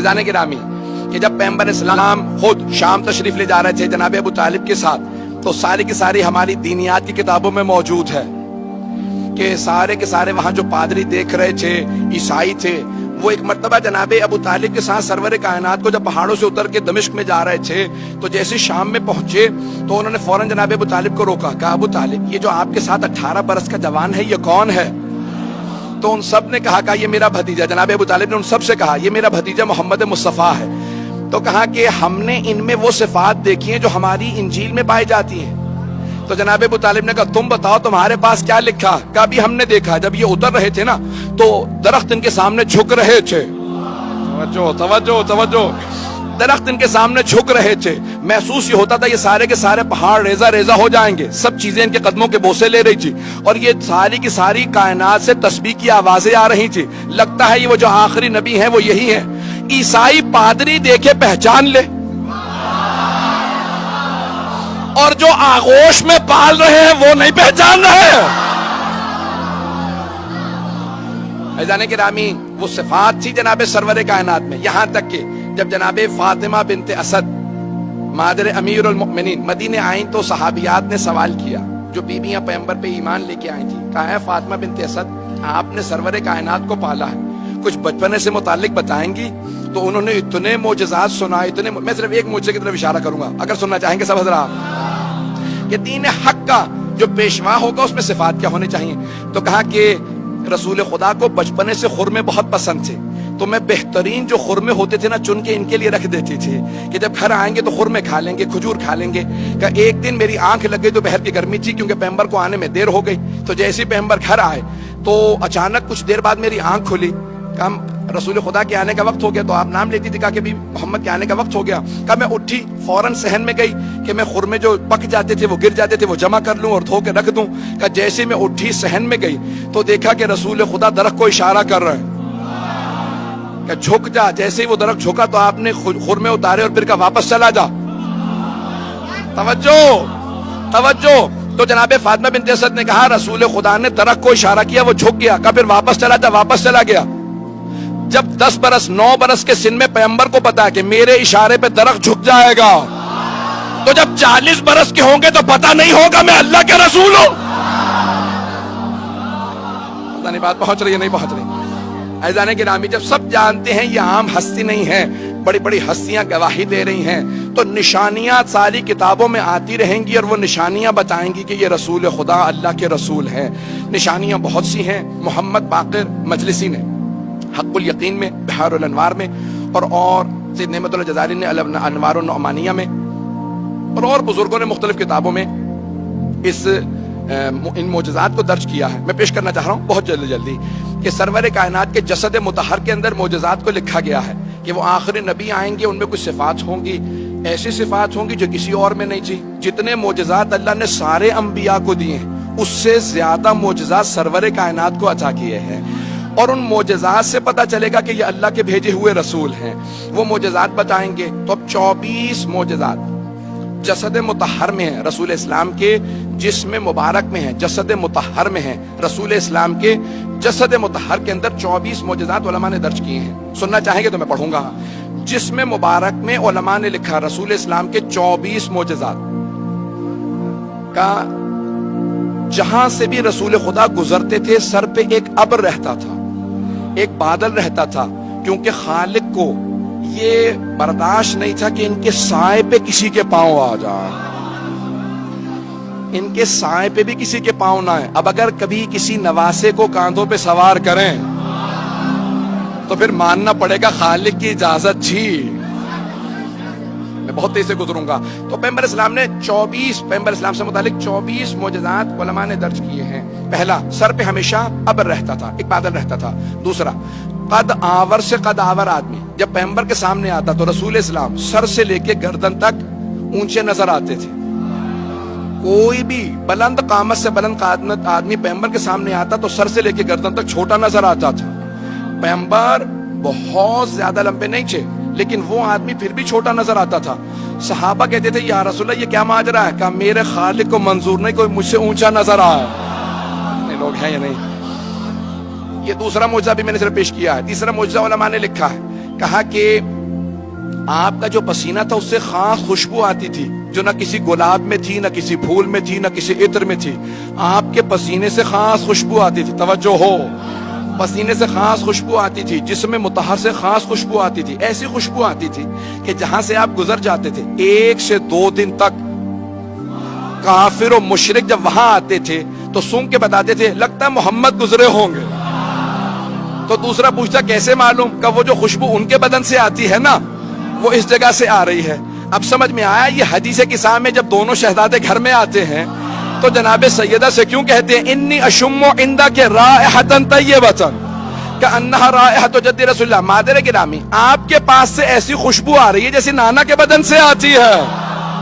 فضان گرامی کہ جب پیغمبر اسلام خود شام تشریف لے جا رہے تھے جناب ابو طالب کے ساتھ، تو ساری کی ساری ہماری دینیات کی کتابوں میں موجود ہے کہ سارے کے سارے وہاں جو پادری دیکھ رہے تھے، عیسائی تھے، وہ ایک مرتبہ جناب ابو طالب کے ساتھ سرور کائنات کو جب پہاڑوں سے اتر کے دمشق میں جا رہے تھے، تو جیسے شام میں پہنچے تو انہوں نے فوراً جناب ابو طالب کو روکا، کہا ابو طالب یہ جو آپ کے ساتھ 18 برس کا جوان ہے یہ کون ہے؟ تو ان سب نے کہا یہ میرا بھتیجا، جناب ابو طالب نے ان سب سے کہا یہ میرا بھتیجا محمد مصطفیٰ ہے۔ تو کہا کہ ہم نے ان میں وہ صفات دیکھی ہیں جو ہماری انجیل میں پائی جاتی ہیں۔ تو جناب ابو طالب نے کہا تم بتاؤ تمہارے پاس کیا لکھا؟ کہا بھی ہم نے دیکھا جب یہ اتر رہے تھے نا تو درخت ان کے سامنے جھک رہے تھے۔ توجہ توجہ توجہ، درخت ان کے سامنے جھک رہے تھے، محسوس یہ ہوتا تھا یہ سارے کے سارے پہاڑ ریزہ ریزہ ہو جائیں گے، سب چیزیں ان کے قدموں کے بوسے لے رہی تھی، اور یہ ساری کی ساری کائنات سے تسبیح کی آوازیں آ رہی تھی، لگتا ہے یہ وہ جو آخری نبی ہیں وہ یہی ہیں۔ عیسائی پادری دیکھے پہچان لے، اور جو آغوش میں پال رہے ہیں وہ نہیں پہچان رہے ہیں۔ عزیزان گرامی، وہ صفات تھی جناب سرور کائنات میں، یہاں تک کہ جب جناب فاطمہ بنت اسد مادر امیر المؤمنین مدینے آئیں تو صحابیات نے سوال کیا، جو بیویاں پیغمبر پہ ایمان لے کے آئی تھی، کہا ہے فاطمہ بنت اسد آپ نے سرور کائنات کو پالا ہے، کچھ بچپنے سے متعلق بتائیں گی؟ تو انہوں نے اتنے معجزات سنائے، میں صرف ایک معجزے کی طرف اشارہ کروں گا اگر سننا چاہیں گے سب حضرات، کہ دین حق کا جو پیشوا ہوگا اس میں صفات کیا ہونے چاہیے۔ تو کہا کہ رسول خدا کو بچپنے سے خرمے بہت پسند تھے، تو میں بہترین جو خرمے ہوتے تھے نا چن کے ان کے لیے رکھ دیتی تھی کہ جب گھر آئیں گے تو خرمے کھا لیں گے، کھجور کھا لیں گے۔ کہ ایک دن میری آنکھ لگ گئی، دوپہر کی گرمی تھی کیونکہ پیغمبر کو آنے میں دیر ہو گئی، تو جیسے پیغمبر گھر آئے تو اچانک کچھ دیر بعد میری آنکھ کھلی، کہا رسول خدا کے آنے کا وقت ہو گیا، تو آپ نام لیتی تھی، کہا کہ بھی محمد کے آنے کا وقت ہو گیا۔ کہا میں اٹھی فوراً صحن میں گئی کہ میں خرمے جو پک جاتے تھے وہ گر جاتے تھے وہ جمع کر لوں اور دھو کے رکھ دوں۔ کہا جیسے میں اٹھی صحن میں گئی تو دیکھا کہ رسول خدا درخت کو اشارہ کر رہے ہیں کہ جھک جا، جیسے ہی وہ درخت جھکا تو آپ نے خرمے اتارے اور پھر کہا واپس چلا جا۔ توجہ توجہ، تو جناب فاطمہ بنت اسد نے کہا رسول خدا نے درخت کو اشارہ کیا، وہ جھک گیا، کہا پھر واپس چلا جا، واپس چلا گیا۔ جب 10 برس 9 برس کے سن میں پیغمبر کو پتا ہے کہ میرے اشارے پہ درخت جھک جائے گا، تو جب 40 برس کے ہوں گے تو پتہ نہیں ہوگا میں اللہ کے رسول ہوں۔ پتہ نہیں بات پہنچ رہی ہے نہیں پہنچ رہی؟ عزیزان گرامی، جب سب جانتے ہیں یہ عام ہستی نہیں ہے، بڑی بڑی ہستیاں گواہی دے رہی ہیں، تو نشانیاں ساری کتابوں میں آتی رہیں گی اور وہ نشانیاں بتائیں گی کہ یہ رسول خدا اللہ کے رسول ہیں۔ نشانیاں بہت سی ہیں، محمد باقر مجلسی نے حق الیقین میں، بحار الانوار میں، اور سید نعمت اللہ جزائری نے انوار النعمانیہ میں، اور بزرگوں نے مختلف کتابوں میں ان معجزات کو درج کیا ہے۔ میں پیش کرنا چاہ رہا ہوں بہت جلدی کہ سرور کائنات کے جسد مطہر کے اندر معجزات کو لکھا گیا ہے کہ وہ آخری نبی آئیں گے، ان میں کچھ صفات ہوں گی، ایسی صفات ہوں گی جو کسی اور میں نہیں تھی۔ جتنے معجزات اللہ نے سارے انبیاء کو دیے ہیں اس سے زیادہ معجزات سرور کائنات کو عطا کیے ہیں، اور ان معجزات سے پتہ چلے گا کہ یہ اللہ کے بھیجے ہوئے رسول ہیں۔ وہ معجزات بتائیں گے تو اب 24 معجزات جسد مطہر میں ہیں، رسول اسلام کے جسم مبارک میں ہیں، جسد مطہر میں ہیں، رسول اسلام کے جسد مطہر کے اندر 24 معجزات علماء نے درج کیے ہیں۔ سننا چاہیں گے تو میں پڑھوں گا۔ جسم مبارک میں علماء نے لکھا رسول اسلام کے 24 معجزات کا، جہاں سے بھی رسول خدا گزرتے تھے سر پہ ایک ابر رہتا تھا، ایک بادل رہتا تھا، کیونکہ خالق کو یہ برداشت نہیں تھا کہ ان کے سائے پہ کسی کے پاؤں آ جائے، ان کے سائے پہ بھی کسی کے پاؤں نہ آئے۔ اب اگر کبھی کسی نواسے کو کاندھوں پہ سوار کریں تو پھر ماننا پڑے گا خالق کی اجازت تھی۔ میں بہت تیز سے گزروں گا۔ تو پیغمبر اسلام نے پیغمبر اسلام سے متعلق 24 معجزات علماء نے درج کیے ہیں۔ پہلا، سر پہ ہمیشہ ابر رہتا تھا، ایک بادل رہتا تھا۔ دوسرا، قد آور سے قد آور آدمی جب پیغمبر کے سامنے آتا تو رسول اسلام سر سے لے کے گردن تک اونچے نظر آتے تھے۔ کوئی بھی بلند قامت سے بلند قامت آدمی پیغمبر کے سامنے آتا تو سر سے لے کے گردن تک چھوٹا نظر آتا تھا۔ پیغمبر بہت زیادہ لمبے نہیں تھے لیکن وہ آدمی پھر بھی چھوٹا نظر آتا تھا۔ صحابہ کہتے تھے یا رسول اللہ یہ کیا ماجرا ہے؟ کہا میرے خالق کو منظور نہیں کوئی مجھ سے اونچا نظر آئے۔ اتنے لوگ ہیں یا نہیں؟ یہ دوسرا معجزہ بھی میں نے صرف پیش کیا ہے۔ تیسرا معجزہ علماء نے لکھا ہے، کہا کہ آپ کا جو پسینہ تھا اس سے خاص خوشبو آتی تھی جو نہ کسی گلاب میں تھی، نہ کسی پھول میں تھی، نہ کسی عطر میں تھی. آپ کے پسینے سے خاص خوشبو آتی تھی. توجہ ہو، پسینے سے خاص خوشبو آتی تھی، جسم مطہر سے خاص خوشبو آتی تھی. ایسی خوشبو آتی تھی کہ جہاں سے آپ گزر جاتے تھے 1 سے 2 دن تک کافر و مشرک جب وہاں آتے تھے تو سونگ کے بتاتے تھے لگتا ہے محمد گزرے ہوں گے. تو دوسرا پوچھتا کیسے معلوم؟ کہ وہ جو خوشبو ان کے بدن سے آتی ہے نا وہ اس جگہ سے آ رہی ہے. اب سمجھ میں آیا یہ حدیث قصہ میں جب دونوں شہزادے گھر میں آتے ہیں تو جناب سیدہ سے کیوں کہتے ہیں انی اشم عندک رائحۃ طیبۃ کأنہا رائحۃ جد رسول اللہ. مادر گرامی آپ کے پاس سے ایسی خوشبو آ رہی ہے جیسے نانا کے بدن سے آتی ہے.